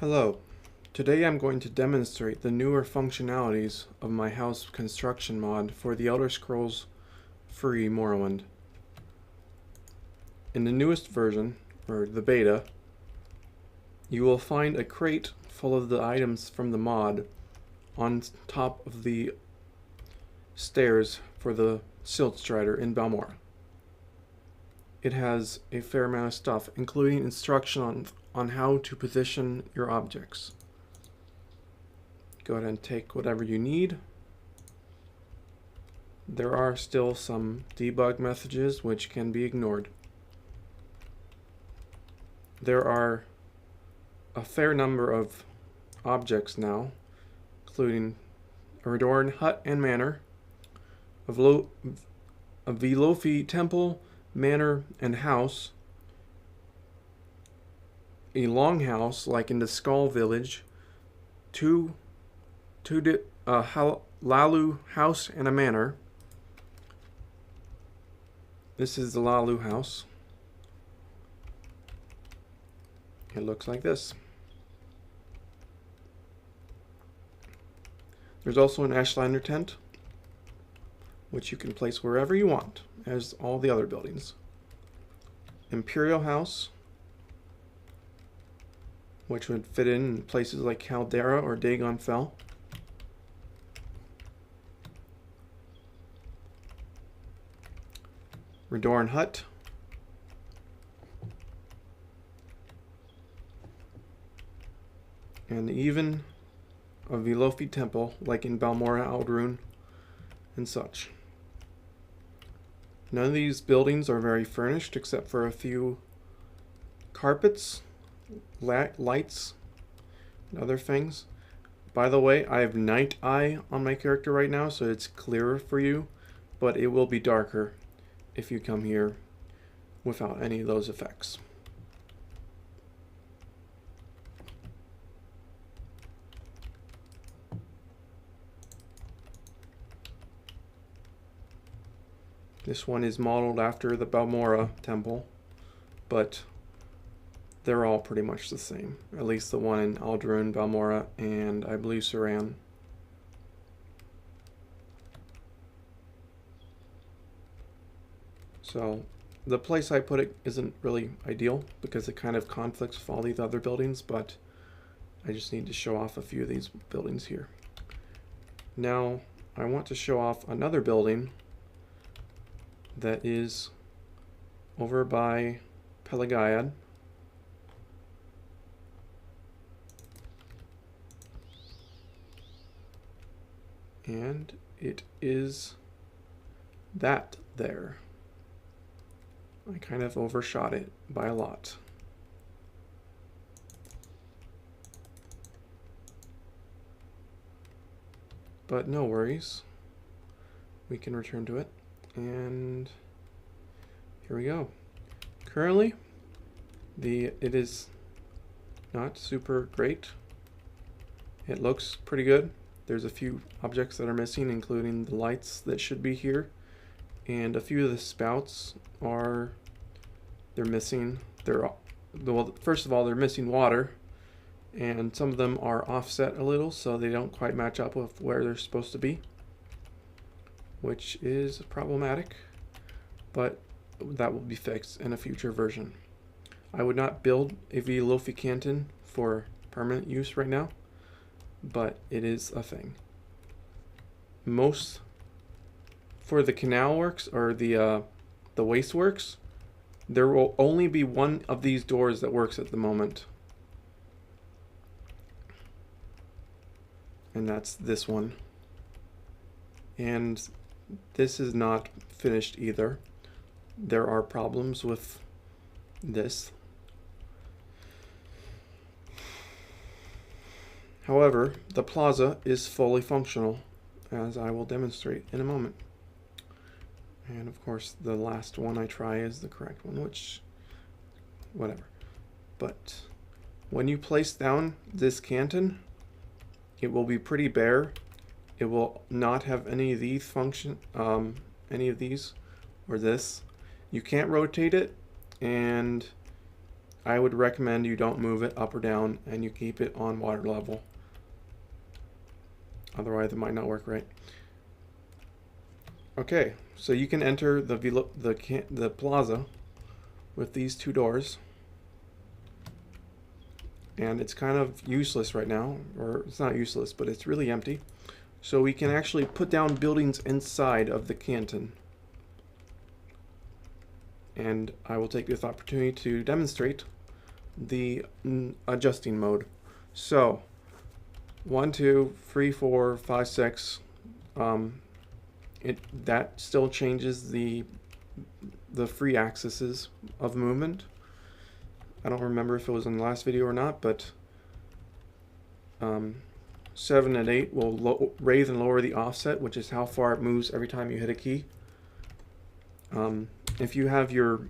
Hello. Today I'm going to demonstrate the newer functionalities of my house construction mod for the Elder Scrolls free Morrowind. In the newest version, or the beta, you will find a crate full of the items from the mod on top of the stairs for the Silt Strider in Balmora. It has a fair amount of stuff, including instruction on how to position your objects. Go ahead and take whatever you need. There are still some debug messages which can be ignored. There are a fair number of objects now, including a Redoran hut and manor, a Velofi temple, manor, and house, a longhouse like in the Skull Village, Lalu house and a manor. This is the Lalu house. It looks like this. There's also an Ashlander tent, which you can place wherever you want, as all the other buildings. Imperial house, which would fit in places like Caldera or Dagon Fell. Redoran hut. And even a Velofi temple, like in Balmora Aldrune and such. None of these buildings are very furnished except for a few carpets, lights, and other things. By the way, I have Night Eye on my character right now, so it's clearer for you, but it will be darker if you come here without any of those effects. This one is modeled after the Balmora temple, but they're all pretty much the same. At least the one in Aldrune, Balmora, and I believe Suran. So the place I put it isn't really ideal because it kind of conflicts with all these other buildings, but I just need to show off a few of these buildings here. Now I want to show off another building that is over by Pelagaiad. And it is that there. I kind of overshot it by a lot. But no worries. We can return to it. And here we go. Currently, it is not super great. It looks pretty good. There's a few objects that are missing, including the lights that should be here, and a few of the spouts they're missing. Well, first of all, they're missing water, and some of them are offset a little, so they don't quite match up with where they're supposed to be, which is problematic, but that will be fixed in a future version. I would not build a Velofi Canton for permanent use right now, but it is a thing. For the canal works or the waste works, there will only be one of these doors that works at the moment, and that's this one. And this is not finished either. There are problems with this. However, the plaza is fully functional, as I will demonstrate in a moment. And of course, the last one I try is the correct one, which, whatever. But when you place down this Canton, it will be pretty bare. It will not have any of these or this. You can't rotate it, and I would recommend you don't move it up or down and you keep it on water level. Otherwise it might not work right. Okay, so you can enter the plaza with these two doors. And it's kind of useless right now, or it's not useless, but it's really empty. So we can actually put down buildings inside of the Canton. And I will take this opportunity to demonstrate the adjusting mode. So 1, 2, 3, 4, 5, 6. That still changes the free axes of movement. I don't remember if it was in the last video or not, but 7 and 8 will raise and lower the offset, which is how far it moves every time you hit a key. If you have your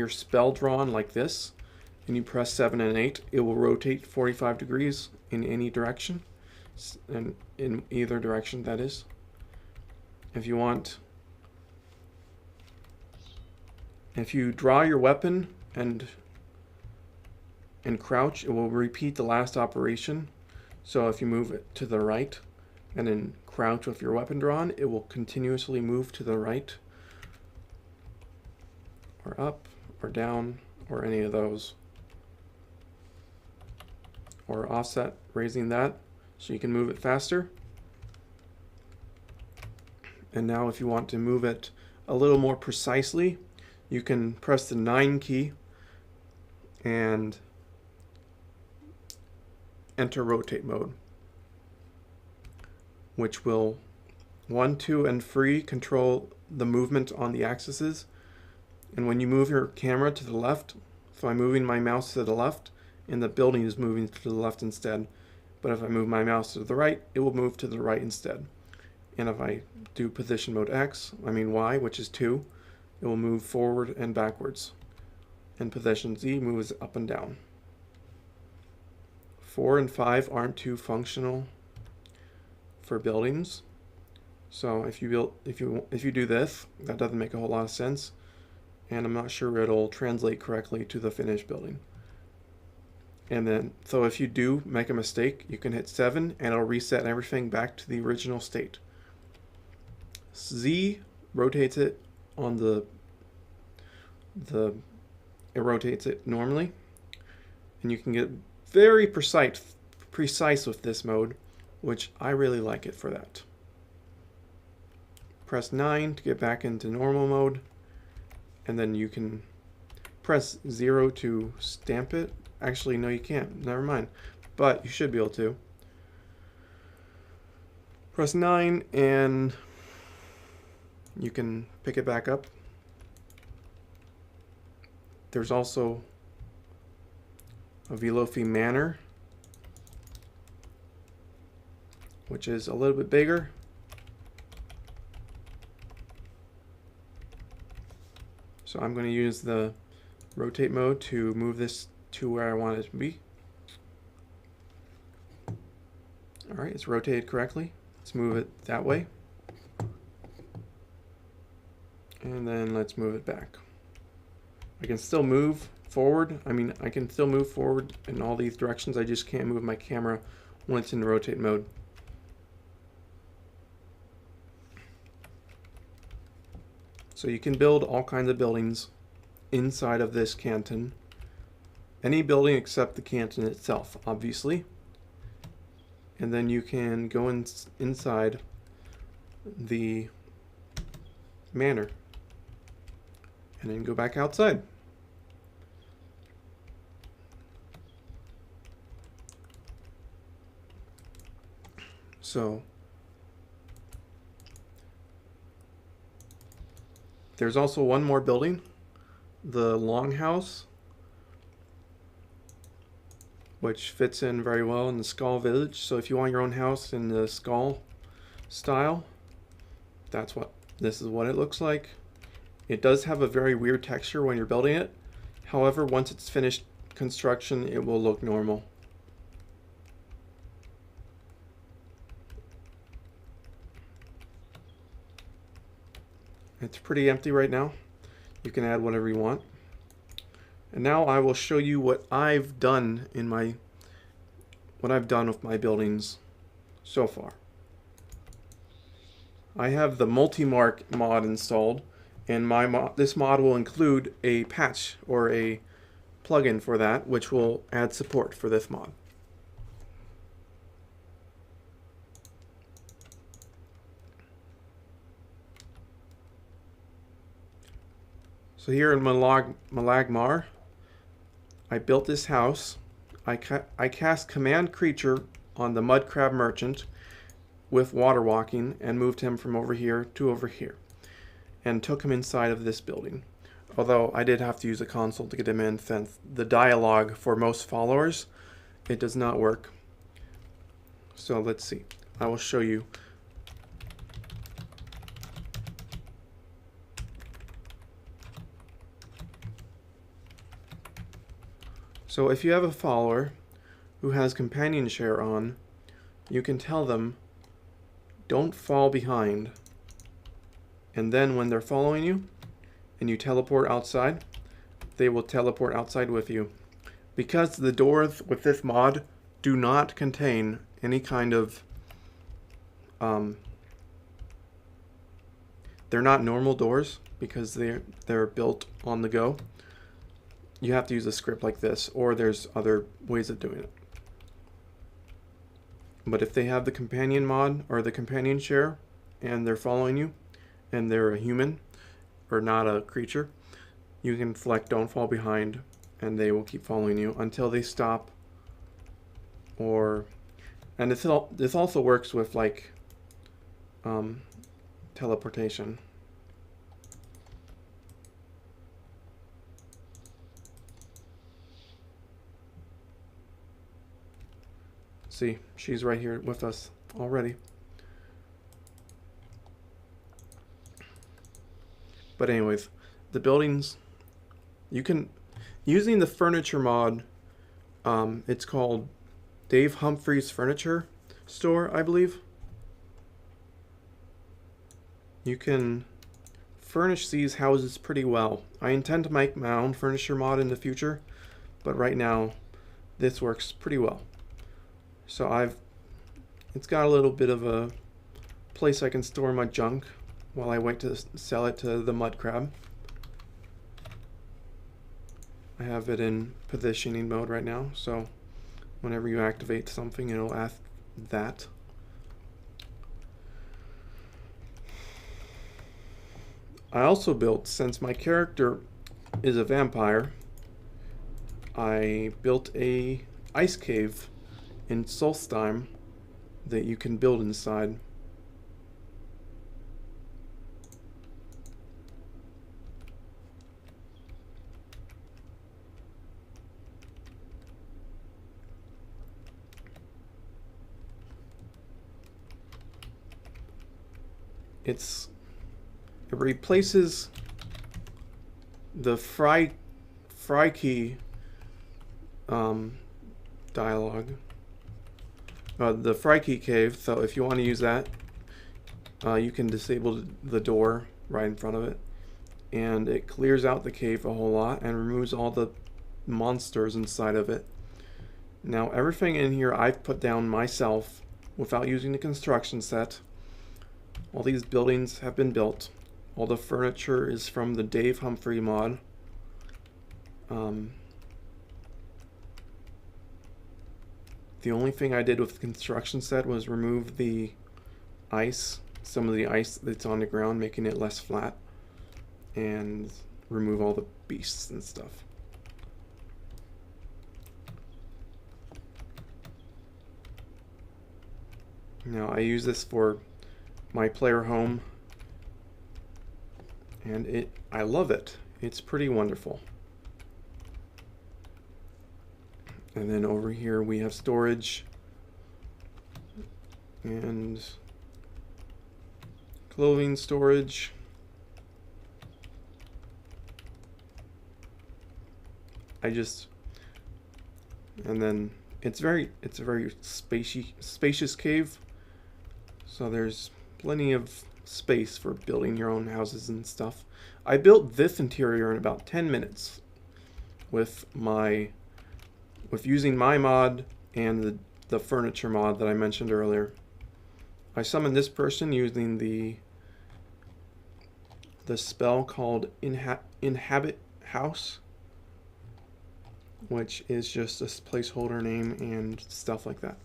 spell drawn like this, and you press 7 and 8, it will rotate 45 degrees in any direction, and in either direction, that is. If you draw your weapon and crouch, it will repeat the last operation. So if you move it to the right and then crouch with your weapon drawn, it will continuously move to the right or up or down or any of those. Or offset, raising that so you can move it faster. And now if you want to move it a little more precisely, you can press the 9 key and enter rotate mode, which will 1, 2, and 3 control the movement on the axes. And when you move your camera to the left, so I'm moving my mouse to the left, and the building is moving to the left instead. But if I move my mouse to the right, it will move to the right instead. And if I do position mode Y, which is 2, it will move forward and backwards. And position Z moves up and down. 4 and 5 aren't too functional for buildings. So if you do this, that doesn't make a whole lot of sense. And I'm not sure it'll translate correctly to the finished building. And then, so if you do make a mistake, you can hit 7 and it'll reset everything back to the original state. Z rotates it on it rotates it normally. And you can get very precise with this mode, which I really like it for that. Press 9 to get back into normal mode. And then you can press 0 to stamp it. Actually, no, you can't. Never mind. But you should be able to. Press 9 and you can pick it back up. There's also a Velofi Manor, which is a little bit bigger. So I'm going to use the rotate mode to move this to where I want it to be. Alright, it's rotated correctly. Let's move it that way. And then let's move it back. I can still move forward. I can still move forward in all these directions. I just can't move my camera when it's in rotate mode. So you can build all kinds of buildings inside of this Canton. Any building except the Canton itself, obviously. And then you can go inside the manor. And then go back outside. So there's also one more building, the Longhouse, which fits in very well in the Skull Village. So if you want your own house in the Skull style, this is what it looks like. It does have a very weird texture when you're building it. However, once it's finished construction, it will look normal. It's pretty empty right now. You can add whatever you want. And now I will show you what I've done with my buildings so far. I have the multi-mark mod installed, and this mod will include a patch or a plugin for that, which will add support for this mod. So here in Malagmar, I built this house. I cast Command Creature on the Mud Crab Merchant with water walking and moved him from over here to over here and took him inside of this building. Although I did have to use a console to get him in, since the dialogue for most followers, it does not work. So let's see. I will show you. So if you have a follower who has companion share on, you can tell them, don't fall behind. And then when they're following you and you teleport outside, they will teleport outside with you. Because the doors with this mod do not contain any kind of they're not normal doors because they're built on the go. You have to use a script like this, or there's other ways of doing it. But if they have the companion mod or the companion share and they're following you and they're a human or not a creature, you can select don't fall behind and they will keep following you until they stop. And this also works with like teleportation. See, she's right here with us already. But anyways, the buildings, you can, using the furniture mod, it's called Dave Humphrey's Furniture Store, I believe. You can furnish these houses pretty well. I intend to make my own furniture mod in the future, but right now, this works pretty well. So it's got a little bit of a place I can store my junk while I wait to sell it to the mud crab. I have it in positioning mode right now, so whenever you activate something, it'll ask that. I also built, since my character is a vampire, I built a ice cave in Solstheim that you can build inside. It replaces the Frykey dialogue. The Frykey cave, so if you want to use that, you can disable the door right in front of it, and it clears out the cave a whole lot and removes all the monsters inside of it. Now everything in here I've put down myself without using the construction set. All these buildings have been built. All the furniture is from the Dave Humphrey mod. The only thing I did with the construction set was remove the ice, some of the ice that's on the ground, making it less flat, and remove all the beasts and stuff. Now I use this for my player home, and I love it. It's pretty wonderful. And then over here we have storage and clothing storage. And then it's a very spacious cave. So there's plenty of space for building your own houses and stuff. I built this interior in about 10 minutes. with using my mod and the furniture mod that I mentioned earlier. I summoned this person using the spell called Inhabit House, which is just a placeholder name and stuff like that.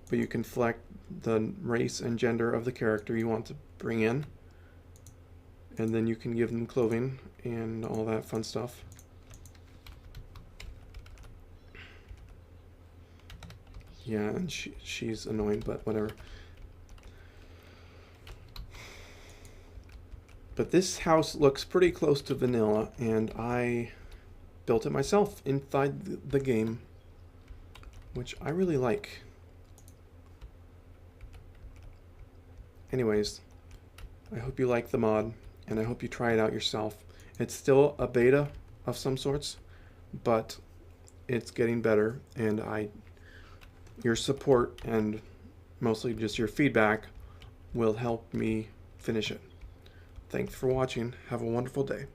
But you can select the race and gender of the character you want to bring in, and then you can give them clothing and all that fun stuff. Yeah, and she's annoying, but whatever. But this house looks pretty close to vanilla, and I built it myself inside the game, which I really like. Anyways, I hope you like the mod, and I hope you try it out yourself. It's still a beta of some sorts, but it's getting better, and your support and mostly just your feedback will help me finish it. Thanks for watching. Have a wonderful day.